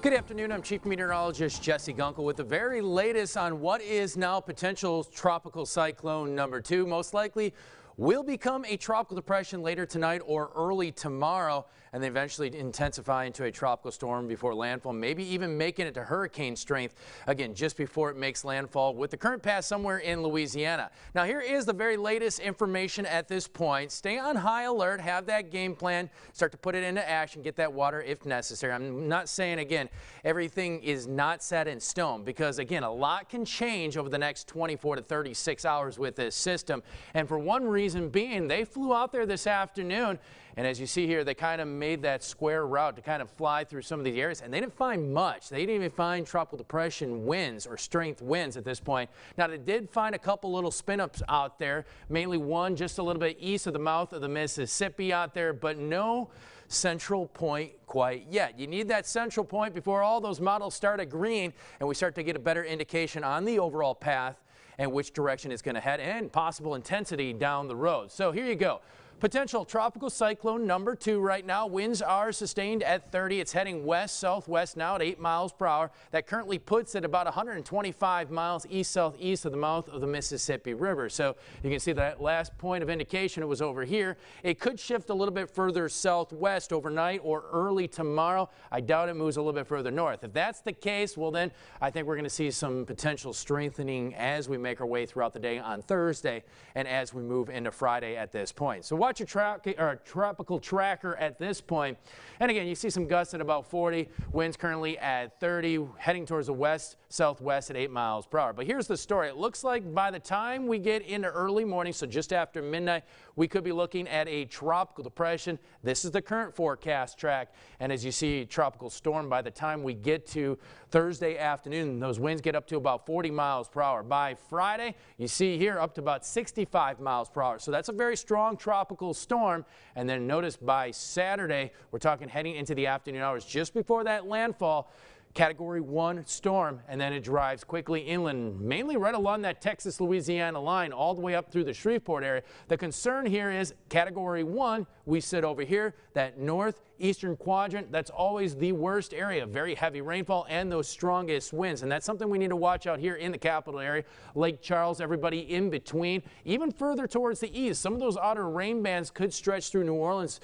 Good afternoon. I'm Chief Meteorologist Jessie with the very latest on what is now potential tropical cyclone number 2. Most likely will become a tropical depression later tonight or early tomorrow, and then eventually intensify into a tropical storm before landfall, maybe even making it to hurricane strength again just before it makes landfall, with the current path somewhere in Louisiana. Now here is the very latest information at this point. Stay on high alert, have that game plan, start to put it into action, get that water if necessary. I'm not saying, again, everything is not set in stone, because again, a lot can change over the next 24 to 36 hours with this system. And for one reason being, they flew out there this afternoon, and as you see here, they kind of made that square route to kind of fly through some of these areas, and they didn't find much. They didn't even find tropical depression winds or strength winds at this point. Now, they did find a couple little spin-ups out there, mainly one just a little bit east of the mouth of the Mississippi out there, but no central point quite yet. You need that central point before all those models start agreeing and we start to get a better indication on the overall path and which direction it's going to head and possible intensity down the road. So here you go. Potential tropical cyclone number 2 right now. Winds are sustained at 30. It's heading west-southwest now at 8 miles per hour. That currently puts it about 125 miles east-southeast of the mouth of the Mississippi River. So you can see that last point of indication, it was over here. It could shift a little bit further southwest overnight or early tomorrow. I doubt it moves a little bit further north. If that's the case, well then I think we're going to see some potential strengthening as we make our way throughout the day on Thursday and as we move into Friday at this point. So watch your tropical tracker at this point. And again, you see some gusts at about 40, winds currently at 30, heading towards the west-southwest at 8 miles per hour. But here's the story. It looks like by the time we get into early morning, so just after midnight, we could be looking at a tropical depression. This is the current forecast track. And as you see, tropical storm by the time we get to Thursday afternoon, those winds get up to about 40 miles per hour. By Friday, you see here up to about 65 miles per hour. So that's a very strong tropical storm. And then notice by Saturday, we're talking heading into the afternoon hours just before that landfall, Category 1 storm, and then it drives quickly inland, mainly right along that Texas-Louisiana line, all the way up through the Shreveport area. The concern here is Category 1, we sit over here, that northeastern quadrant, that's always the worst area. Very heavy rainfall and those strongest winds, and that's something we need to watch out here in the capital area. Lake Charles, everybody in between, even further towards the east. Some of those outer rain bands could stretch through New Orleans.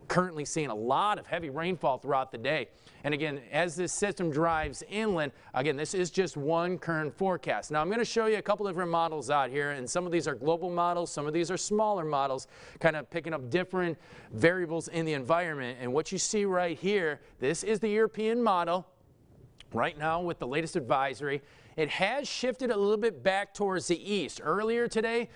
Currently seeing a lot of heavy rainfall throughout the day. And again, as this system drives inland, again, this is just one current forecast. Now I'm going to show you a couple different models out here, and some of these are global models, some of these are smaller models, kind of picking up different variables in the environment. And what you see right here, this is the European model right now with the latest advisory. It has shifted a little bit back towards the east. Earlier today,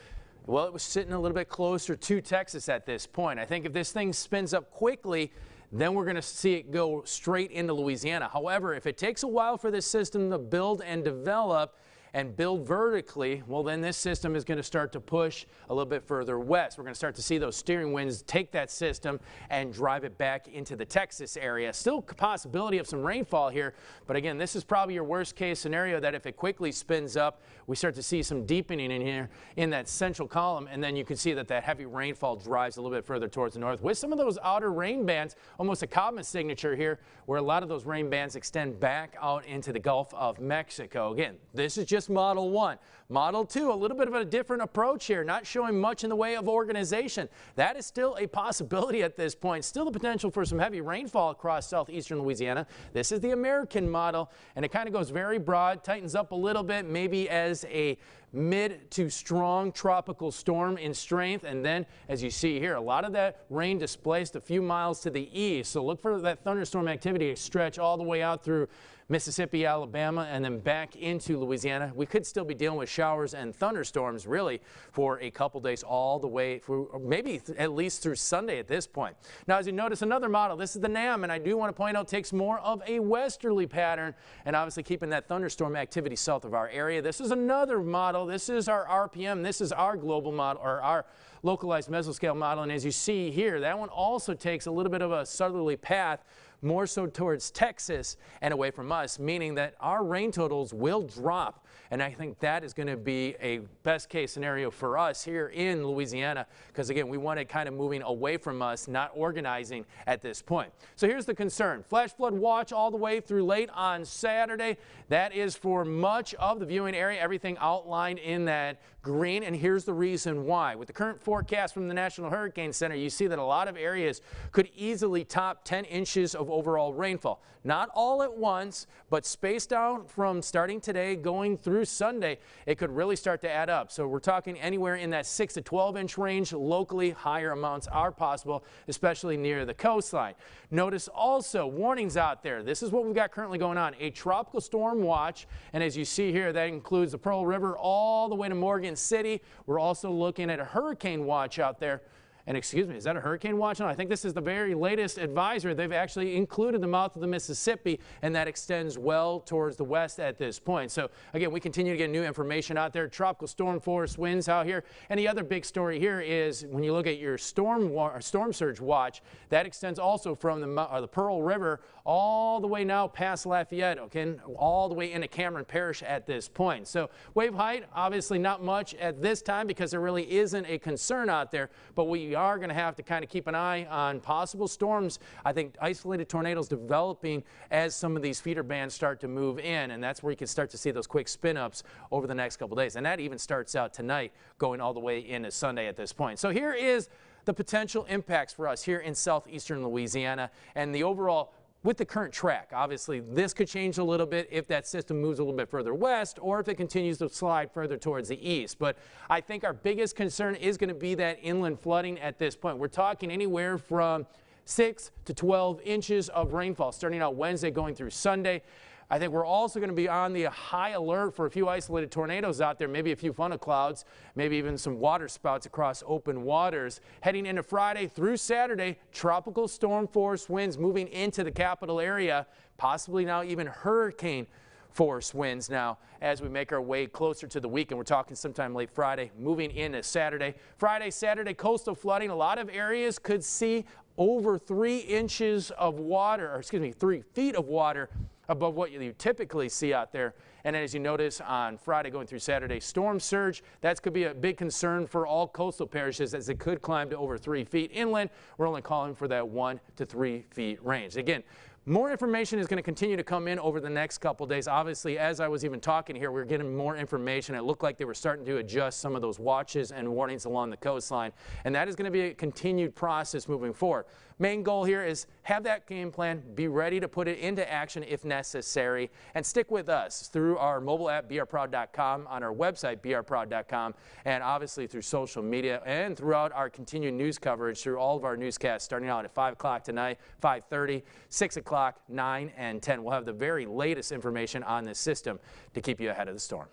well, it was sitting a little bit closer to Texas at this point. I think if this thing spins up quickly, then we're going to see it go straight into Louisiana. However, if it takes a while for this system to build and develop and build vertically, well, then this system is going to start to push a little bit further west. We're going to start to see those steering winds take that system and drive it back into the Texas area. Still a possibility of some rainfall here, but again, this is probably your worst case scenario, that if it quickly spins up, we start to see some deepening in here in that central column, and then you can see that that heavy rainfall drives a little bit further towards the north with some of those outer rain bands, almost a Codman signature here, where a lot of those rain bands extend back out into the Gulf of Mexico. Again, this is just Model 1. Model 2, a little bit of a different approach here, not showing much in the way of organization. That is still a possibility at this point. Still the potential for some heavy rainfall across southeastern Louisiana. This is the American model, and it kind of goes very broad, tightens up a little bit, maybe as a mid to strong tropical storm in strength. And then, as you see here, a lot of that rain displaced a few miles to the east. So look for that thunderstorm activity to stretch all the way out through Mississippi, Alabama, and then back into Louisiana. We could still be dealing with showers and thunderstorms really for a couple days all the way through, maybe at least through Sunday at this point. Now, as you notice, another model, this is the NAM, and I do want to point out takes more of a westerly pattern and obviously keeping that thunderstorm activity south of our area. This is another model. This is our RPM. This is our global model, or our localized mesoscale model. And as you see here, that one also takes a little bit of a southerly path, more so towards Texas and away from us, meaning that our rain totals will drop. And I think that is going to be a best case scenario for us here in Louisiana, because again, we want it kind of moving away from us, not organizing at this point. So here's the concern. Flash flood watch all the way through late on Saturday. That is for much of the viewing area, everything outlined in that green. And here's the reason why. With the current forecast from the National Hurricane Center, you see that a lot of areas could easily top 10 inches of overall rainfall. Not all at once, but spaced out from starting today going through Sunday, it could really start to add up. So we're talking anywhere in that 6 to 12 inch range. Locally, higher amounts are possible, especially near the coastline. Notice also warnings out there. This is what we've got currently going on. A tropical storm watch. And as you see here, that includes the Pearl River all the way to Morgan City. We're also looking at a hurricane watch out there. And excuse me, is that a hurricane watch? No, I think this is the very latest advisory. They've actually included the mouth of the Mississippi, and that extends well towards the west at this point. So again, we continue to get new information out there. Tropical storm force winds out here. And the other big story here is when you look at your storm surge watch, that extends also from the Pearl River all the way now past Lafayette, okay, all the way into Cameron Parish at this point. So wave height, obviously not much at this time because there really isn't a concern out there, but we are going to have to kind of keep an eye on possible storms. I think isolated tornadoes developing as some of these feeder bands start to move in, and that's where you can start to see those quick spin-ups over the next couple days. And that even starts out tonight going all the way into Sunday at this point. So here is the potential impacts for us here in southeastern Louisiana and the overall with the current track. Obviously, this could change a little bit if that system moves a little bit further west or if it continues to slide further towards the east. But I think our biggest concern is going to be that inland flooding at this point. We're talking anywhere from 6 to 12 inches of rainfall starting out Wednesday going through Sunday. I think we're also going to be on the high alert for a few isolated tornadoes out there, maybe a few funnel clouds, maybe even some water spouts across open waters. Heading into Friday through Saturday, tropical storm force winds moving into the capital area, possibly now even hurricane force winds now as we make our way closer to the weekend. We're talking sometime late Friday, moving into Saturday. Friday, Saturday, coastal flooding. A lot of areas could see over 3 inches of water, or excuse me, 3 feet of water above what you typically see out there. And as you notice on Friday going through Saturday, storm surge, that could be a big concern for all coastal parishes as it could climb to over 3 feet inland. We're only calling for that 1 to 3 feet range. Again, more information is going to continue to come in over the next couple days. Obviously, as I was even talking here, we were getting more information. It looked like they were starting to adjust some of those watches and warnings along the coastline. And that is going to be a continued process moving forward. Main goal here is have that game plan, be ready to put it into action if necessary, and stick with us through our mobile app, brproud.com, on our website, brproud.com, and obviously through social media and throughout our continued news coverage through all of our newscasts starting out at 5 o'clock tonight, 5:30, 6 o'clock, 9, and 10. We'll have the very latest information on this system to keep you ahead of the storm.